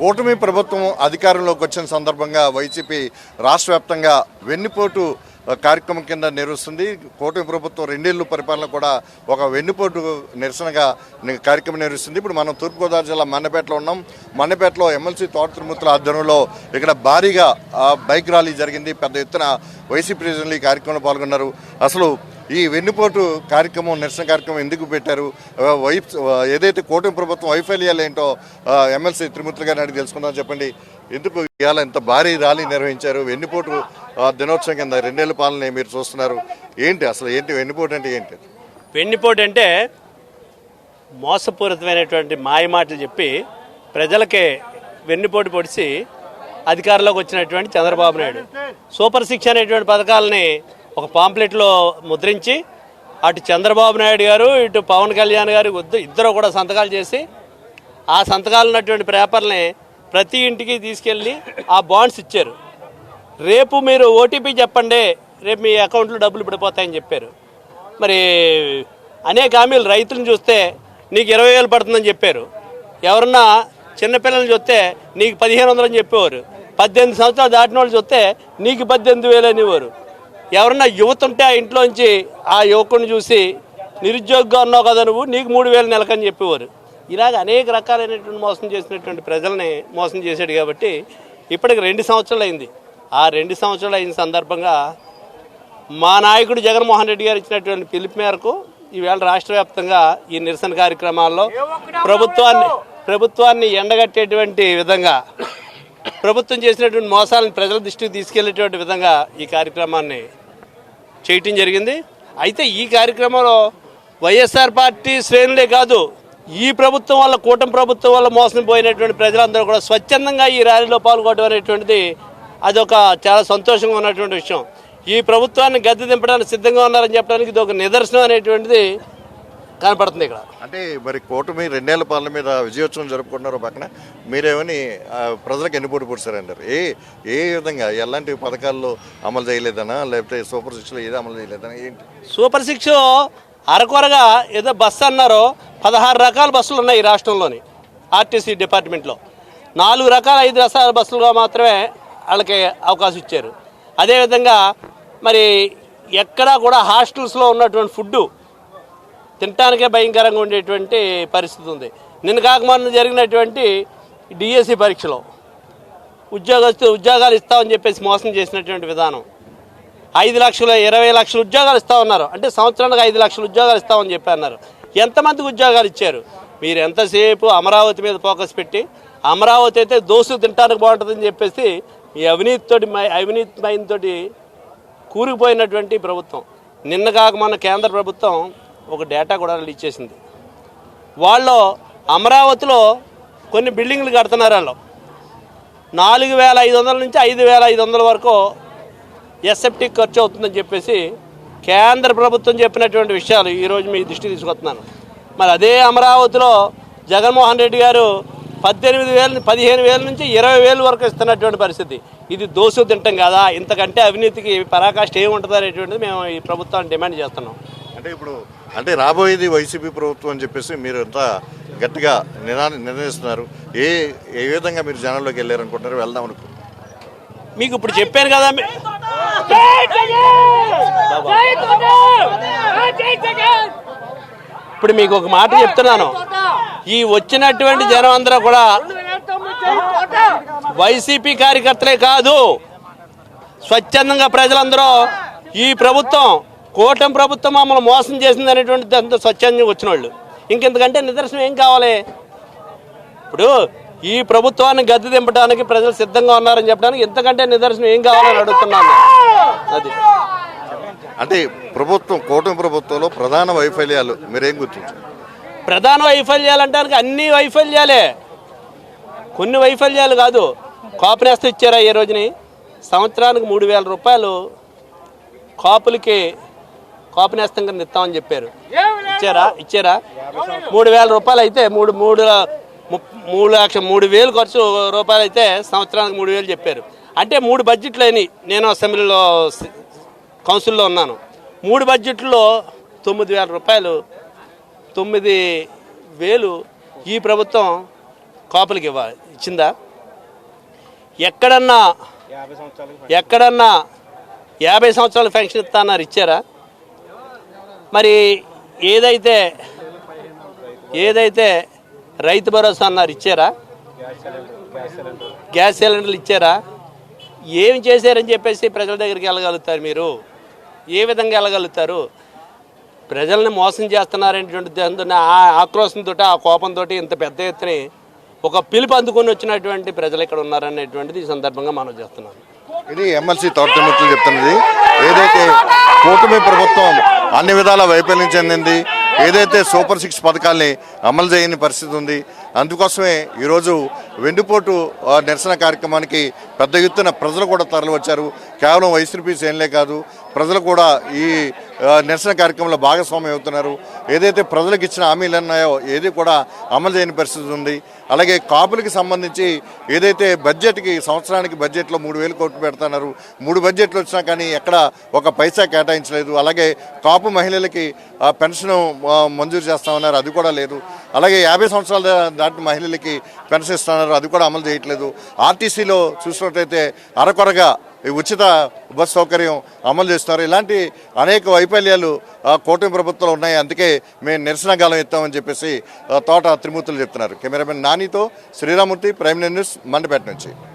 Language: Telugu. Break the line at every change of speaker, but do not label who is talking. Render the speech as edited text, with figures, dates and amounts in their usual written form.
కూటమి ప్రభుత్వం అధికారంలోకి వచ్చిన సందర్భంగా వైసీపీ రాష్ట్ర వ్యాప్తంగా వెన్నుపోటు కార్యక్రమం కింద నిర్వహిస్తుంది. కూటమి ప్రభుత్వం 2 ఏళ్ల పరిపాలన కూడా ఒక వెన్నుపోటు నిరసనగా కార్యక్రమం నిర్వహిస్తుంది. ఇప్పుడు మనం తూర్పుగోదావరి జిల్లా మన్నపేటలో ఉన్నాం. మన్నపేటలో ఎమ్మెల్సీ తోట తిరుమూర్తుల ఆధ్వర్యంలో ఇక్కడ భారీగా బైక్ ర్యాలీ జరిగింది. పెద్ద ఎత్తున వైసీపీ ప్రజలు ఈ కార్యక్రమంలో పాల్గొన్నారు. అసలు ఈ వెన్నుపోటు కార్యక్రమం నిరసన కార్యక్రమం ఎందుకు పెట్టారు, ఏదైతే కూటమి ప్రభుత్వం వైఫల్యాలు ఏంటో ఎమ్మెల్సీ తిరుమూర్తులు గారిని అడిగి తెలుసుకుందాం. చెప్పండి, ఎందుకు ఇవాళ ఇంత భారీ ర్యాలీ నిర్వహించారు? వెన్నుపోటు దినోత్సవం కింద 2 ఏళ్ల పాలన మీరు చూస్తున్నారు, ఏంటి అసలు ఏంటి వెన్నుపోటు అంటే ఏంటి?
వెన్నుపోటు అంటే మోసపూరితమైనటువంటి మాయమాటలు చెప్పి ప్రజలకే వెన్నుపోటు పొడిచి అధికారంలోకి వచ్చినటువంటి చంద్రబాబు నాయుడు సూపర్ 6 అనేటువంటి పథకాలని ఒక పాంప్లెట్లో ముద్రించి అటు చంద్రబాబు నాయుడు గారు ఇటు పవన్ కళ్యాణ్ గారు ఇద్దరు కూడా సంతకాలు చేసి ఆ సంతకాలు ఉన్నటువంటి పేపర్ని ప్రతి ఇంటికి తీసుకెళ్ళి ఆ బాండ్స్ ఇచ్చారు. రేపు మీరు ఓటీపీ చెప్పండి, రేపు మీ అకౌంట్లో డబ్బులు పడిపోతాయని చెప్పారు. మరి అనేక హామీలు రైతులను చూస్తే నీకు 20,000 పడుతుందని చెప్పారు. ఎవరన్నా చిన్నపిల్లల్ని చూస్తే నీకు 1,500 అని చెప్పేవారు. 18 సంవత్సరాలు దాటిన వాళ్ళు చూస్తే నీకు 18,000 అనేవారు. ఎవరన్నా యువత ఉంటే ఆ ఇంట్లోంచి ఆ యువకుడిని చూసి నిరుద్యోగంగా ఉన్నావు కదా నువ్వు, నీకు 3,000 నెలకని చెప్పేవారు. ఇలాగ అనేక రకాలైనటువంటి మోసం చేసినటువంటి ప్రజల్ని మోసం చేశాడు. కాబట్టి ఇప్పటికి 2 సంవత్సరాలు అయింది. ఆ 2 సంవత్సరాలు అయిన సందర్భంగా మా నాయకుడు జగన్మోహన్ రెడ్డి గారు ఇచ్చినటువంటి పిలుపు మేరకు ఈవేళ రాష్ట్ర వ్యాప్తంగా ఈ నిరసన కార్యక్రమాల్లో ప్రభుత్వాన్ని ఎండగట్టేటువంటి విధంగా, ప్రభుత్వం చేసినటువంటి మోసాలను ప్రజల దృష్టికి తీసుకెళ్లేటువంటి విధంగా ఈ కార్యక్రమాన్ని చేయటం జరిగింది. అయితే ఈ కార్యక్రమంలో వైఎస్ఆర్ పార్టీ శ్రేణులే కాదు, ఈ ప్రభుత్వం వల్ల, కూటమి ప్రభుత్వం వల్ల మోసం పోయినటువంటి ప్రజలందరూ కూడా స్వచ్ఛందంగా ఈ ర్యాలీలో పాల్గొనడం అనేటువంటిది అదొక చాలా సంతోషంగా ఉన్నటువంటి విషయం. ఈ ప్రభుత్వాన్ని గద్దె దింపడానికి సిద్ధంగా ఉన్నారని చెప్పడానికి ఇది ఒక నిదర్శనం అనేటువంటిది కనపడుతుంది ఇక్కడ.
అంటే మరి కూటమి 2 ఏళ్ల పాలన మీద విజయోత్సవం జరుపుకుంటున్నారు, పక్కన మీరేమని ప్రజలకు వెన్నుపోటు పొడిచారంటారు. ఏ విధంగా ఎలాంటి పథకాల్లో అమలు చేయలేదనా, లేకపోతే సూపర్ 6లో ఏదో అమలు చేయలేదనా, ఏంటి?
సూపర్ 6 అరకొరగా ఏదో బస్సు అన్నారో 16 రకాల బస్సులు ఉన్నాయి ఈ రాష్ట్రంలోని ఆర్టీసీ డిపార్ట్మెంట్లో. 4 రకాల 5 రకాల బస్సులుగా మాత్రమే వాళ్ళకి అవకాశం ఇచ్చారు. అదేవిధంగా మరి ఎక్కడా కూడా హాస్టల్స్లో ఉన్నటువంటి ఫుడ్డు తినటానికే భయంకరంగా ఉండేటువంటి పరిస్థితి ఉంది. నిన్న కాకమొన్న జరిగినటువంటి డిఎస్సి పరీక్షలో ఉద్యోగాలు ఇస్తామని చెప్పేసి మోసం చేసినటువంటి విధానం, 5 లక్షలు 20 లక్షల ఉద్యోగాలు ఇస్తామన్నారు. అంటే సంవత్సరానికి 5 లక్షల ఉద్యోగాలు ఇస్తామని చెప్పి అన్నారు. ఎంతమందికి ఉద్యోగాలు ఇచ్చారు? మీరు ఎంతసేపు అమరావతి మీద ఫోకస్ పెట్టి, అమరావతి అయితే దోసులు తినడానికి బాగుంటుందని చెప్పేసి ఈ అవినీతితో కూరుకుపోయినటువంటి ప్రభుత్వం. నిన్న కాకమొన్న కేంద్ర ప్రభుత్వం ఒక డేటా కూడా రిలీజ్ చేసింది. వాళ్ళు అమరావతిలో కొన్ని బిల్డింగ్లు కడుతున్నారు. వాళ్ళు 4,500 నుంచి 5,500 వరకు ఎస్ఎఫ్టీ ఖర్చు అవుతుందని చెప్పేసి కేంద్ర ప్రభుత్వం చెప్పినటువంటి విషయాలు ఈరోజు మీ దృష్టికి తీసుకొస్తున్నాను. మరి అదే అమరావతిలో జగన్మోహన్ రెడ్డి గారు 18,000 15,000 నుంచి 20,000 వరకు ఇస్తున్నటువంటి పరిస్థితి. ఇది దోసు తింటాం కదా, ఇంతకంటే అవినీతికి పరాకాష్ఠ ఏముంటుంది అనేటువంటిది మేము ఈ ప్రభుత్వాన్ని డిమాండ్ చేస్తున్నాం.
అంటే రాబోయేది వైసీపీ ప్రభుత్వం అని చెప్పేసి మీరు అంతా గట్టిగా నిర్ణయిస్తున్నారు. ఏ విధంగా మీరు జనాల్లోకి వెళ్ళారనుకుంటున్నారు, వెళ్దాం అనుకుంటున్నారు?
మీకు ఇప్పుడు చెప్పాను కదా, ఇప్పుడు మీకు ఒక మాట చెప్తున్నాను. ఈ వచ్చినటువంటి జనం అందరూ కూడా వైసీపీ కార్యకర్తలే కాదు, స్వచ్ఛందంగా ప్రజలందరూ ఈ ప్రభుత్వం, కూటమి ప్రభుత్వం మమ్మల్ని మోసం చేసింది అనేటువంటి అంత స్వచ్ఛందంగా వచ్చిన వాళ్ళు. ఇంకెంతకంటే నిదర్శనం ఏం కావాలి? ఇప్పుడు ఈ ప్రభుత్వాన్ని గద్దె దింపడానికి ప్రజలు సిద్ధంగా ఉన్నారని చెప్పడానికి ఇంతకంటే నిదర్శనం ఏం కావాలని అడుగుతున్నాను. అది
అంటే కూటమి ప్రభుత్వంలో ప్రధాన వైఫల్యాలు మీరేం గుర్తించారు?
ప్రధాన వైఫల్యాలు అంటానికి అన్ని వైఫల్యాలే, కొన్ని వైఫల్యాలు కాదు. కాపు నేస్తం ఇచ్చారా ఈ రోజుని? సంవత్సరానికి 3,000 రూపాయలు కాపులకి కాపు నేస్తం కింద ఇస్తామని చెప్పారు. ఇచ్చారా? 3,000 రూపాయలు అయితే 3,03,000 ఖర్చు రూపాయలు అయితే సంవత్సరానికి 3,000 చెప్పారు. అంటే 3 బడ్జెట్లు అయినాయి. నేను అసెంబ్లీలో కౌన్సిల్లో ఉన్నాను. 3 బడ్జెట్లో 9,000 రూపాయలు, 9,000 ఈ ప్రభుత్వం కాపులకి ఇచ్చిందా? ఎక్కడన్నా 50 సంవత్సరాలు పెన్షన్ ఇస్తా అన్నారు, ఇచ్చారా? మరి ఏదైతే రైతు భరోసా అన్నారు, ఇచ్చారా? గ్యాస్ సిలిండర్లు ఇచ్చారా? ఏమి చేశారని చెప్పేసి ప్రజల దగ్గరికి వెళ్ళగలుగుతారు మీరు? ఏ విధంగా వెళ్ళగలుగుతారు? ప్రజల్ని మోసం చేస్తున్నారనేటువంటి దాంతో ఆ ఆక్రోశంతో, ఆ కోపంతో ఇంత పెద్ద ఎత్తున ఒక పిలుపు అందుకొని వచ్చినటువంటి ప్రజలు ఇక్కడ ఉన్నారనేటువంటిది ఈ సందర్భంగా మనం చేస్తున్నాం.
ఇది ఎమ్మెల్సీ తోట తిరుమూర్తులు చెప్తున్నది. ఏదైతే కూటమి ప్రభుత్వం అన్ని విధాల వైఫల్యం చెందింది, ఏదైతే సూపర్ 6 పథకాల్ని అమలు చేయని పరిస్థితి ఉంది, అందుకోసమే ఈరోజు వెన్నుపోటు నిరసన కార్యక్రమానికి పెద్ద ఎత్తున ప్రజలు కూడా తరలి వచ్చారు. కేవలం వైసీపీ శ్రేణులే కాదు, ప్రజలు కూడా ఈ నిరసన కార్యక్రమంలో భాగస్వామ్యం అవుతున్నారు. ఏదైతే ప్రజలకు ఇచ్చిన హామీలు ఉన్నాయో ఏది కూడా అమలు చేయని పరిస్థితి ఉంది. అలాగే కాపులకి సంబంధించి ఏదైతే బడ్జెట్కి సంవత్సరానికి బడ్జెట్లో 3,000 కోట్లు పెడుతున్నారు, 3 బడ్జెట్లు వచ్చినా కానీ ఎక్కడ ఒక పైసా కేటాయించలేదు. అలాగే కాపు మహిళలకి పెన్షన్ మంజూరు చేస్తామన్నారు, అది కూడా లేదు. అలాగే 50 సంవత్సరాలు దాటిన మహిళలకి పెన్షన్ ఇస్తున్నారు, అది కూడా అమలు చేయట్లేదు. ఆర్టీసీలో చూసినట్టయితే అరకొరగా ఉచిత బస్ సౌకర్యం అమలు చేస్తున్నారు. ఇలాంటి అనేక వైఫల్యాలు కూటమి ప్రభుత్వంలో ఉన్నాయి. అందుకే మేము నిరసన గాలం ఎత్తామని చెప్పేసి తోట త్రిమూర్తులు చెప్తున్నారు. కెమెరామెన్ నానితో శ్రీరామూర్తి, ప్రైమ్ న్యూస్, మండపేట నుంచి.